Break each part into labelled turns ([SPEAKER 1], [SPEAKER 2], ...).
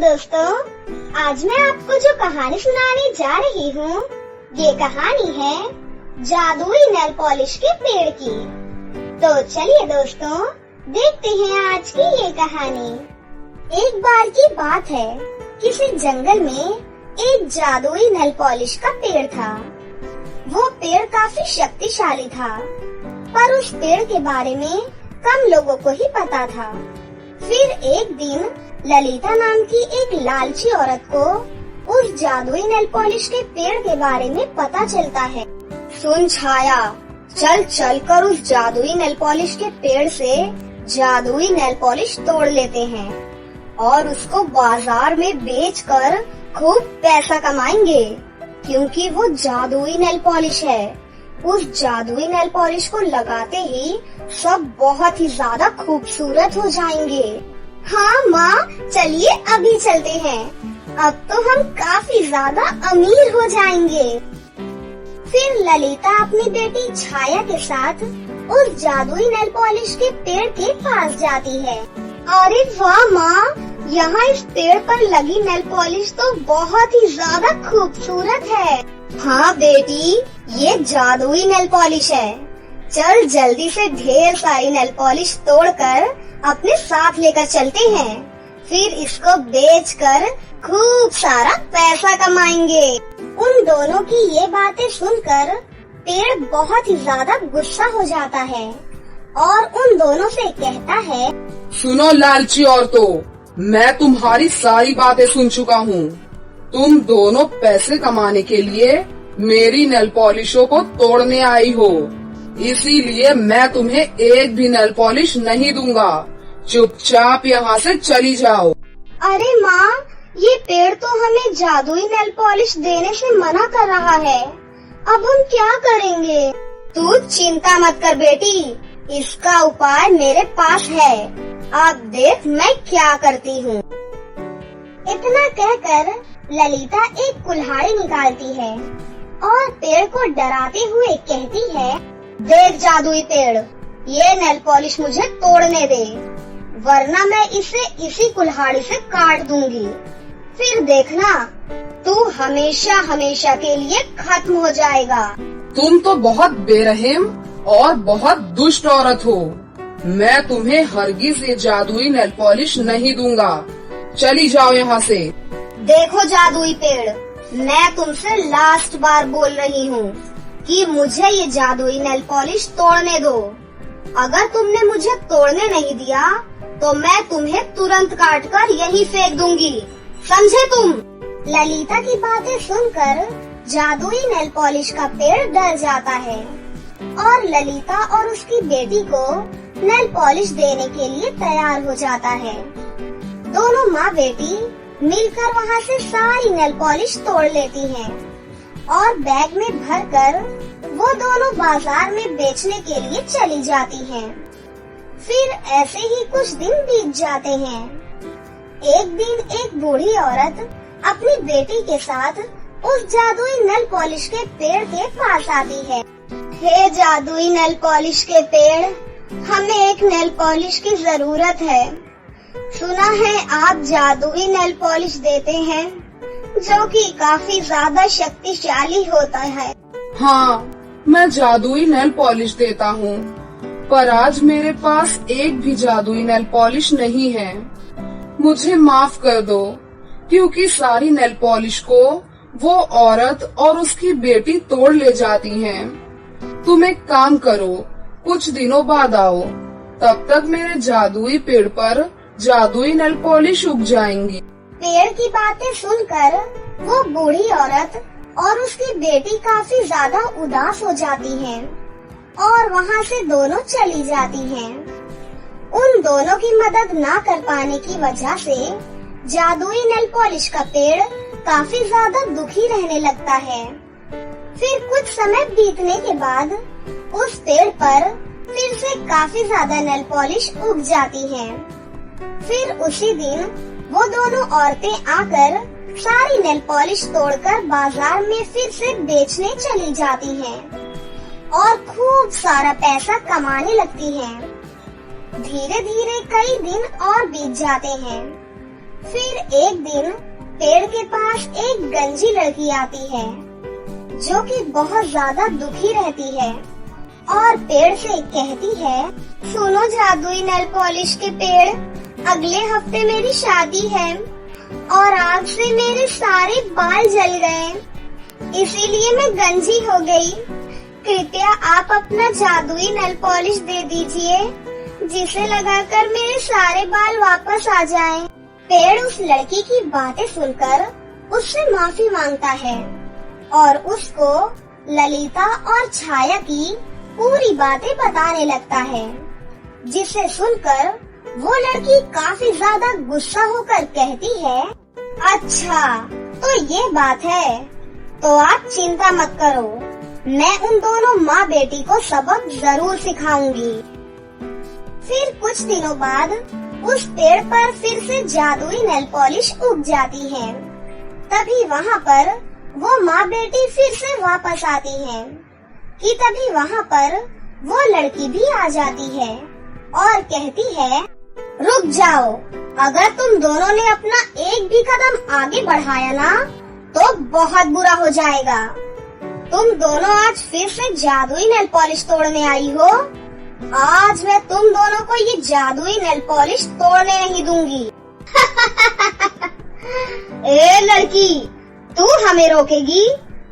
[SPEAKER 1] दोस्तों, आज मैं आपको जो कहानी सुनाने जा रही हूँ, ये कहानी है जादुई नेल पॉलिश के पेड़ की। तो चलिए दोस्तों, देखते हैं आज की ये कहानी। एक बार की बात है, किसी जंगल में एक जादुई नेल पॉलिश का पेड़ था। वो पेड़ काफी शक्तिशाली था, पर उस पेड़ के बारे में कम लोगों को ही पता था। फिर एक दिन ललिता नाम की एक लालची औरत को उस जादुई नेल पॉलिश के पेड़ के बारे में पता चलता है। सुन छाया, चल कर उस जादुई नेल पॉलिश के पेड़ से जादुई नेल पॉलिश तोड़ लेते हैं और उसको बाजार में बेचकर खूब पैसा कमाएंगे, क्योंकि वो जादुई नेल पॉलिश है। उस जादुई नेल पॉलिश को लगाते ही सब बहुत ही ज्यादा खूबसूरत हो जाएंगे। हाँ माँ, चलिए अभी चलते हैं, अब तो हम काफी ज्यादा अमीर हो जाएंगे। फिर ललिता अपनी बेटी छाया के साथ उस जादुई नेल पॉलिश के पेड़ के पास जाती है। अरे वाह माँ, यहाँ इस पेड़ पर लगी नेल पॉलिश तो बहुत ही ज्यादा खूबसूरत है। हाँ बेटी, ये जादुई नेल पॉलिश है। चल जल्दी से ढेर सारी नेल पॉलिश तोड़कर अपने साथ लेकर चलते हैं, फिर इसको बेचकर खूब सारा पैसा कमाएंगे। उन दोनों की ये बातें सुनकर पेड़ बहुत ही ज्यादा गुस्सा हो जाता है और उन दोनों से कहता है,
[SPEAKER 2] सुनो लालची औरतों, मैं तुम्हारी सारी बातें सुन चुका हूँ। तुम दोनों पैसे कमाने के लिए मेरी नेल पॉलिशों को तोड़ने आई हो, इसीलिए मैं तुम्हें एक भी नेल पॉलिश नहीं दूंगा। चुपचाप यहाँ से चली जाओ।
[SPEAKER 1] अरे माँ, ये पेड़ तो हमें जादुई नेल पॉलिश देने से मना कर रहा है, अब हम क्या करेंगे? तू चिंता मत कर बेटी, इसका उपाय मेरे पास है। अब देख मैं क्या करती हूँ। इतना कहकर ललिता एक कुल्हाड़ी निकालती है और पेड़ को डराते हुए कहती है, देख जादुई पेड़, ये नेल पॉलिश मुझे तोड़ने दे, वरना मैं इसे इसी कुल्हाड़ी से काट दूंगी। फिर देखना, तू हमेशा हमेशा के लिए खत्म हो जाएगा।
[SPEAKER 2] तुम तो बहुत बेरहम और बहुत दुष्ट औरत हो। मैं तुम्हें हरगिज ये जादुई नेल पॉलिश नहीं दूंगा। चली जाओ यहाँ से।
[SPEAKER 1] देखो जादुई पेड़, मैं तुमसे लास्ट बार बोल रही हूँ कि मुझे ये जादुई नेल पॉलिश तोड़ने दो। अगर तुमने मुझे तोड़ने नहीं दिया तो मैं तुम्हें तुरंत काटकर यहीं फेंक दूंगी, समझे तुम? ललिता की बातें सुनकर जादुई नेल पॉलिश का पेड़ डर जाता है और ललिता और उसकी बेटी को नेल पॉलिश देने के लिए तैयार हो जाता है। दोनों माँ बेटी मिलकर वहाँ से सारी नेल पॉलिश तोड़ लेती हैं और बैग में भरकर वो दोनों बाजार में बेचने के लिए चली जाती हैं। फिर ऐसे ही कुछ दिन बीत जाते हैं। एक दिन एक बूढ़ी औरत अपनी बेटी के साथ उस जादुई नेल पॉलिश के पेड़ के पास आती है। हे जादुई नेल पॉलिश के पेड़, हमें एक नेल पॉलिश की जरूरत है। सुना है आप जादुई नेल पॉलिश देते हैं, जो कि काफी ज्यादा शक्तिशाली होता है।
[SPEAKER 2] हाँ, मैं जादुई नेल पॉलिश देता हूँ, पर आज मेरे पास एक भी जादुई नेल पॉलिश नहीं है। मुझे माफ कर दो, क्योंकि सारी नेल पॉलिश को वो औरत और उसकी बेटी तोड़ ले जाती हैं। तुम एक काम करो, कुछ दिनों बाद आओ, तब तक मेरे जादुई पेड़ पर जादुई नेल पॉलिश उग जाएंगी।
[SPEAKER 1] पेड़ की बातें सुनकर वो बूढ़ी औरत और उसकी बेटी काफी ज्यादा उदास हो जाती हैं और वहाँ से दोनों चली जाती हैं। उन दोनों की मदद ना कर पाने की वजह से जादुई नेल पॉलिश का पेड़ काफी ज्यादा दुखी रहने लगता है। फिर कुछ समय बीतने के बाद उस पेड़ पर फिर से काफी ज्यादा नेल पॉलिश उग जाती हैं। फिर उसी दिन वो दोनों औरतें आकर सारी नेल पॉलिश तोड़कर बाजार में फिर से बेचने चली जाती हैं और खूब सारा पैसा कमाने लगती हैं। धीरे धीरे कई दिन और बीत जाते हैं। फिर एक दिन पेड़ के पास एक गंजी लड़की आती है जो कि बहुत ज्यादा दुखी रहती है और पेड़ से कहती है, सुनो जादुई नेल पॉलिश के पेड़, अगले हफ्ते मेरी शादी है और आग से मेरे सारे बाल जल गए, इसीलिए मैं गंजी हो गई। कृपया आप अपना जादुई नेल पॉलिश दे दीजिए जिसे लगाकर मेरे सारे बाल वापस आ जाएं। पेड़ उस लड़की की बातें सुनकर उससे माफी मांगता है और उसको ललिता और छाया की पूरी बातें बताने लगता है, जिसे सुनकर वो लड़की काफी ज्यादा गुस्सा होकर कहती है, अच्छा तो ये बात है, तो आप चिंता मत करो, मैं उन दोनों माँ बेटी को सबक जरूर सिखाऊंगी। फिर कुछ दिनों बाद उस पेड़ पर फिर से जादुई नेल पॉलिश उग जाती है। तभी वहाँ पर वो माँ बेटी फिर से वापस आती हैं कि तभी वहाँ पर वो लड़की भी आ जाती है और कहती है, रुक जाओ, अगर तुम दोनों ने अपना एक भी कदम आगे बढ़ाया ना तो बहुत बुरा हो जाएगा। तुम दोनों आज फिर से जादुई नेल पॉलिश तोड़ने आई हो। आज मैं तुम दोनों को ये जादुई नेल पॉलिश तोड़ने नहीं दूंगी। ए लड़की, तू हमें रोकेगी?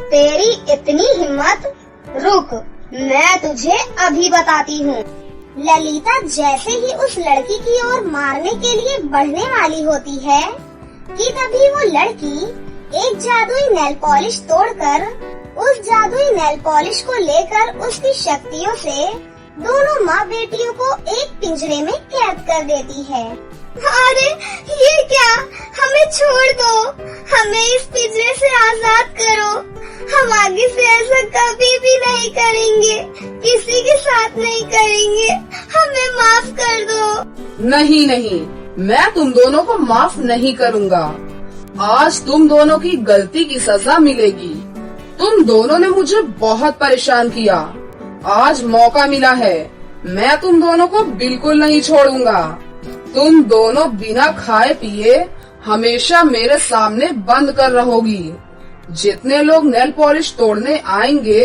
[SPEAKER 1] तेरी इतनी हिम्मत? रुक, मैं तुझे अभी बताती हूँ। ललिता जैसे ही उस लड़की की ओर मारने के लिए बढ़ने वाली होती है कि तभी वो लड़की एक जादुई नेल पॉलिश तोड़कर उस जादुई नेल पॉलिश को लेकर उसकी शक्तियों से दोनों माँ बेटियों को एक पिंजरे में कैद कर देती है। अरे ये क्या, हमें छोड़ दो, हमें इस पिंजरे से आजाद करो, हम आगे से ऐसा कभी भी नहीं करेंगे, किसी के साथ नहीं करेंगे, हमें माफ कर दो।
[SPEAKER 2] नहीं नहीं, मैं तुम दोनों को माफ नहीं करूँगा। आज तुम दोनों की गलती की सजा मिलेगी। तुम दोनों ने मुझे बहुत परेशान किया, आज मौका मिला है, मैं तुम दोनों को बिल्कुल नहीं छोड़ूंगा। तुम दोनों बिना खाए पिए हमेशा मेरे सामने बंद कर रहोगी। जितने लोग नेल पॉलिश तोड़ने आएंगे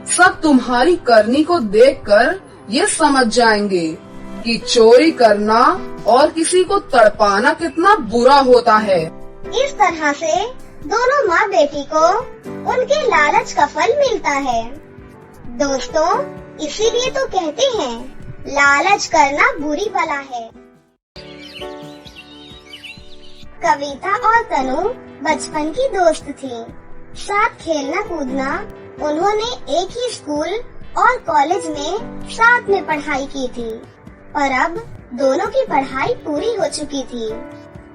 [SPEAKER 2] सब तुम्हारी करनी को देखकर ये समझ जाएंगे कि चोरी करना और किसी को तड़पाना कितना बुरा होता है।
[SPEAKER 1] इस तरह से दोनों माँ बेटी को उनके लालच का फल मिलता है। दोस्तों, इसीलिए तो कहते हैं लालच करना बुरी बला है। कविता और तनु बचपन की दोस्त थी। साथ खेलना कूदना, उन्होंने एक ही स्कूल और कॉलेज में साथ में पढ़ाई की थी, पर अब दोनों की पढ़ाई पूरी हो चुकी थी।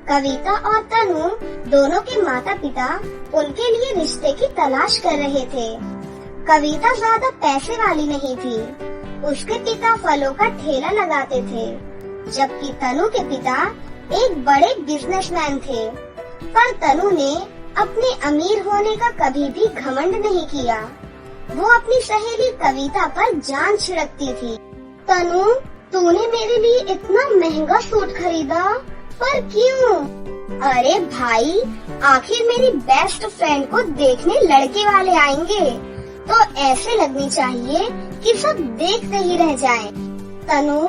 [SPEAKER 1] कविता और तनु दोनों के माता पिता उनके लिए रिश्ते की तलाश कर रहे थे। कविता ज्यादा पैसे वाली नहीं थी, उसके पिता फलों का ठेला लगाते थे, जबकि तनु के पिता एक बड़े बिजनेसमैन थे। पर तनु ने अपने अमीर होने का कभी भी घमंड नहीं किया। वो अपनी सहेली कविता पर जान छिड़कती थी। तनु, तूने मेरे लिए इतना महंगा सूट खरीदा, पर क्यों? अरे भाई, आखिर मेरी बेस्ट फ्रेंड को देखने लड़के वाले आएंगे तो ऐसे लगनी चाहिए कि सब देखते ही रह जाएं। तनु,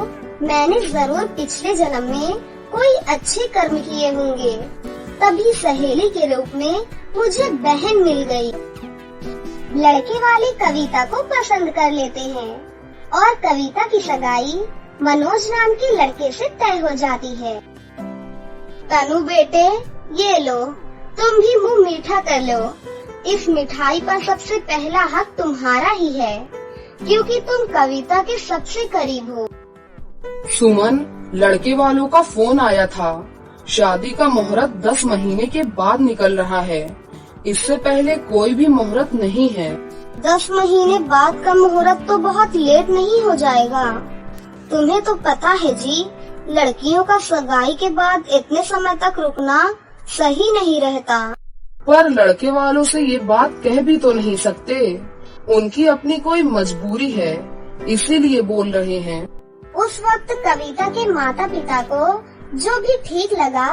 [SPEAKER 1] मैंने जरूर पिछले जन्म में कोई अच्छे कर्म किए होंगे, तभी सहेली के रूप में मुझे बहन मिल गई। लड़के वाले कविता को पसंद कर लेते हैं और कविता की सगाई मनोज नाम के लड़के से तय हो जाती है। तनु बेटे, ये लो, तुम भी मुंह मीठा कर लो। इस मिठाई पर सबसे पहला हक तुम्हारा ही है, क्योंकि तुम कविता के सबसे करीब हो।
[SPEAKER 2] सुमन, लड़के वालों का फोन आया था। शादी का मुहूर्त 10 महीने के बाद निकल रहा है। इससे पहले कोई भी मुहूर्त नहीं है।
[SPEAKER 1] 10 महीने बाद का मुहूर्त तो बहुत लेट नहीं हो जाएगा? तुम्हें तो पता है जी, लड़कियों का सगाई के बाद इतने समय तक रुकना सही नहीं रहता।
[SPEAKER 2] पर लड़के वालों से ये बात कह भी तो नहीं सकते, उनकी अपनी कोई मजबूरी है, इसीलिए बोल रहे हैं।
[SPEAKER 1] उस वक्त कविता के माता पिता को जो भी ठीक लगा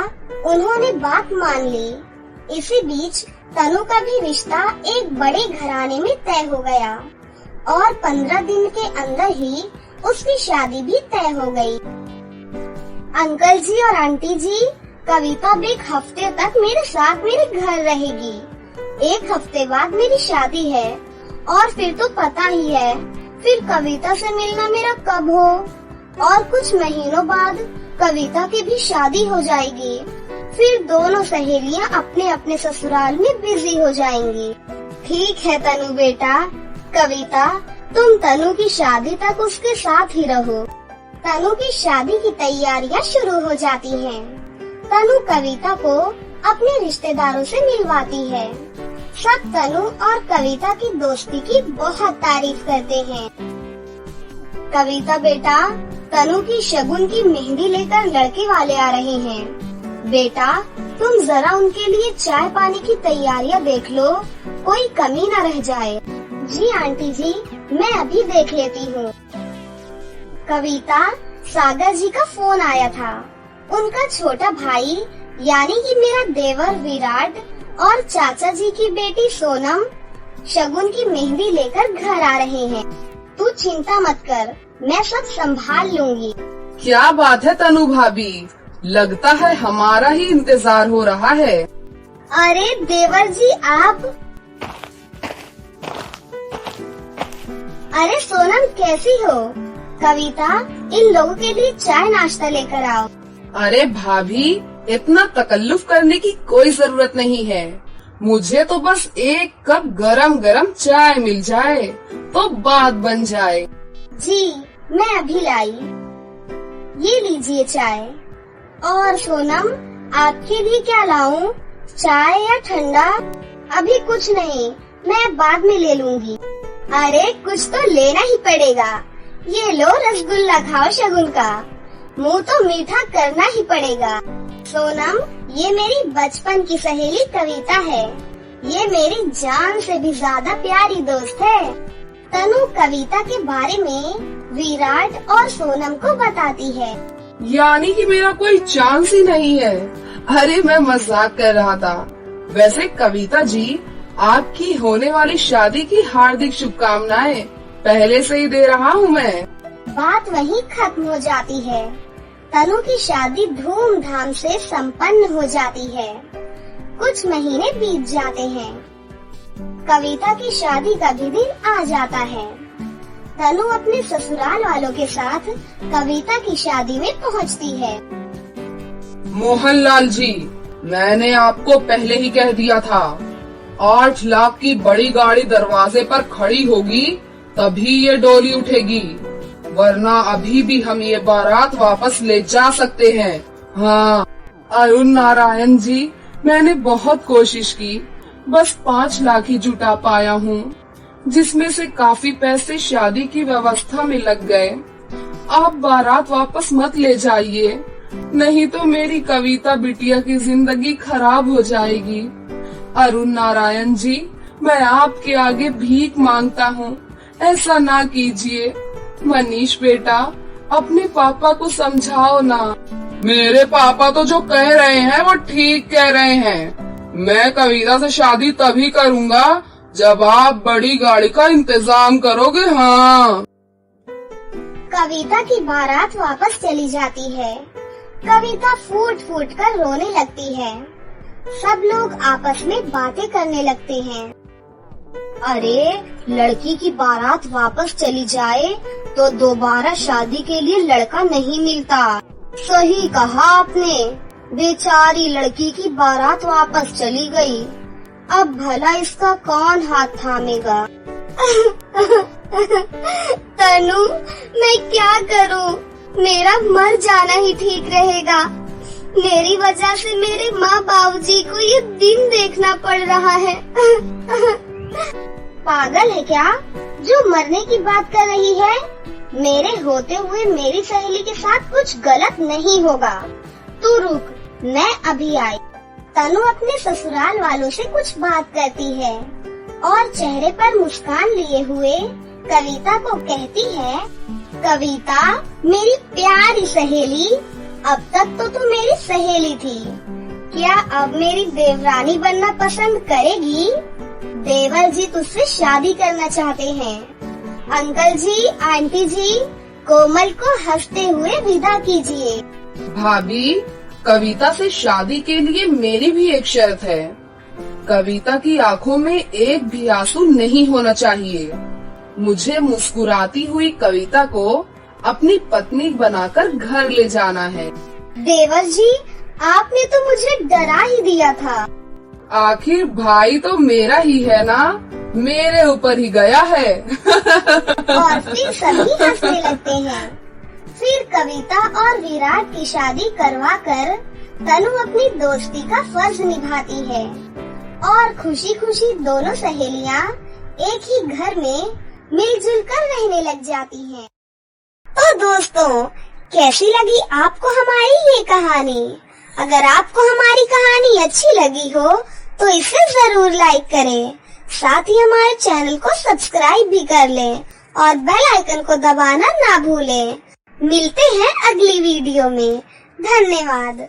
[SPEAKER 1] उन्होंने बात मान ली। इसी बीच तनु का भी रिश्ता एक बड़े घराने में तय हो गया और 15 दिन के अंदर ही उसकी शादी भी तय हो गई। अंकल जी और आंटी जी, कविता अब 1 हफ्ते तक मेरे साथ मेरे घर रहेगी। 1 हफ्ते बाद मेरी शादी है और फिर तो पता ही है फिर कविता से मिलना मेरा कब हो। और कुछ महीनों बाद कविता की भी शादी हो जाएगी। फिर दोनों सहेलियां अपने अपने ससुराल में बिजी हो जाएंगी। ठीक है तनु बेटा, कविता तुम तनु की शादी तक उसके साथ ही रहो। तनु की शादी की तैयारियां शुरू हो जाती हैं। तनु कविता को अपने रिश्तेदारों से मिलवाती है। सब तनु और कविता की दोस्ती की बहुत तारीफ करते हैं। कविता बेटा, तनु की शगुन की मेहंदी लेकर लड़के वाले आ रहे हैं। बेटा तुम जरा उनके लिए चाय पानी की तैयारियां देख लो, कोई कमी न रह जाए। जी आंटी जी, मैं अभी देख लेती हूँ। कविता, सागर जी का फोन आया था। उनका छोटा भाई यानी कि मेरा देवर विराट और चाचा जी की बेटी सोनम शगुन की मेहंदी लेकर घर आ रहे हैं। तू चिंता मत कर, मैं सब संभाल लूंगी।
[SPEAKER 2] क्या बात है तनु भाभी, लगता है हमारा ही इंतजार हो रहा है।
[SPEAKER 1] अरे देवर जी आप। अरे सोनम कैसी हो? कविता, इन लोगों के लिए चाय नाश्ता लेकर आओ।
[SPEAKER 2] अरे भाभी, इतना तकल्लुफ करने की कोई जरूरत नहीं है। मुझे तो बस 1 कप गरम गरम चाय मिल जाए तो बात बन जाए।
[SPEAKER 1] जी मैं अभी लाई। ये लीजिए चाय। और सोनम, आपके लिए क्या लाऊं? चाय या ठंडा? अभी कुछ नहीं, मैं बाद में ले लूंगी। अरे कुछ तो लेना ही पड़ेगा। ये लो रसगुल्ला खाओ शगुन का, मुंह तो मीठा करना ही पड़ेगा। सोनम, ये मेरी बचपन की सहेली कविता है। ये मेरी जान से भी ज्यादा प्यारी दोस्त है। तनु कविता के बारे में विराट और सोनम को बताती है।
[SPEAKER 2] यानी कि मेरा कोई चांस ही नहीं है। अरे मैं मजाक कर रहा था। वैसे कविता जी, आपकी होने वाली शादी की हार्दिक शुभकामनाएं पहले से ही दे रहा हूँ मैं।
[SPEAKER 1] बात वहीं खत्म हो जाती है। तनु की शादी धूमधाम से संपन्न हो जाती है। कुछ महीने बीत जाते हैं। कविता की शादी का भी दिन आ जाता है। तनु अपने ससुराल वालों के साथ कविता की शादी में पहुंचती है।
[SPEAKER 2] मोहनलाल जी, मैंने आपको पहले ही कह दिया था, 8 लाख की बड़ी गाड़ी दरवाजे पर खड़ी होगी तभी ये डोली उठेगी, वरना अभी भी हम ये बारात वापस ले जा सकते हैं। हाँ अरुण नारायण जी, मैंने बहुत कोशिश की, बस 5 लाख ही जुटा पाया हूँ, जिसमें से काफी पैसे शादी की व्यवस्था में लग गए। आप बारात वापस मत ले जाइए, नहीं तो मेरी कविता बिटिया की जिंदगी खराब हो जाएगी। अरुण नारायण जी, मैं आपके आगे भीख मांगता हूँ, ऐसा ना कीजिए। मनीष बेटा, अपने पापा को समझाओ ना। मेरे पापा तो जो कह रहे हैं वो ठीक कह रहे हैं। मैं कविता से शादी तभी करूँगा जब आप बड़ी गाड़ी का इंतजाम करोगे। हाँ।
[SPEAKER 1] कविता की बारात वापस चली जाती है। कविता फूट फूट कर रोने लगती है। सब लोग आपस में बातें करने लगते हैं। अरे लड़की की बारात वापस चली जाए तो दोबारा शादी के लिए लड़का नहीं मिलता। सही कहा आपने, बेचारी लड़की की बारात वापस चली गई, अब भला इसका कौन हाथ थामेगा। तनु, मैं क्या करूं? मेरा मर जाना ही ठीक रहेगा। मेरी वजह से मेरे माँ बाबूजी को ये दिन देखना पड़ रहा है। पागल है क्या जो मरने की बात कर रही है? मेरे होते हुए मेरी सहेली के साथ कुछ गलत नहीं होगा। तू रुक, मैं अभी आई। तनु अपने ससुराल वालों से कुछ बात करती है और चेहरे पर मुस्कान लिए हुए कविता को कहती है, कविता मेरी प्यारी सहेली, अब तक तो तुम मेरी सहेली थी, क्या अब मेरी देवरानी बनना पसंद करेगी? देवर जी तुझसे शादी करना चाहते हैं। अंकल जी, आंटी जी, कोमल को हंसते हुए विदा कीजिए।
[SPEAKER 2] भाभी, कविता से शादी के लिए मेरी भी एक शर्त है। कविता की आंखों में एक भी आंसू नहीं होना चाहिए। मुझे मुस्कुराती हुई कविता को अपनी पत्नी बनाकर घर ले जाना है।
[SPEAKER 1] देवर जी, आपने तो मुझे डरा ही दिया था।
[SPEAKER 2] आखिर भाई तो मेरा ही है ना, मेरे ऊपर ही गया है।
[SPEAKER 1] और फिर सभी हंसने लगते हैं। फिर कविता और विराट की शादी करवाकर तनु अपनी दोस्ती का फर्ज निभाती है और खुशी खुशी दोनों सहेलियां एक ही घर में मिलजुल कर रहने लग जाती हैं। तो दोस्तों, कैसी लगी आपको हमारी ये कहानी? अगर आपको हमारी कहानी अच्छी लगी हो तो इसे जरूर लाइक करें, साथ ही हमारे चैनल को सब्सक्राइब भी कर लें और बेल आइकन को दबाना ना भूलें। मिलते हैं अगली वीडियो में। धन्यवाद।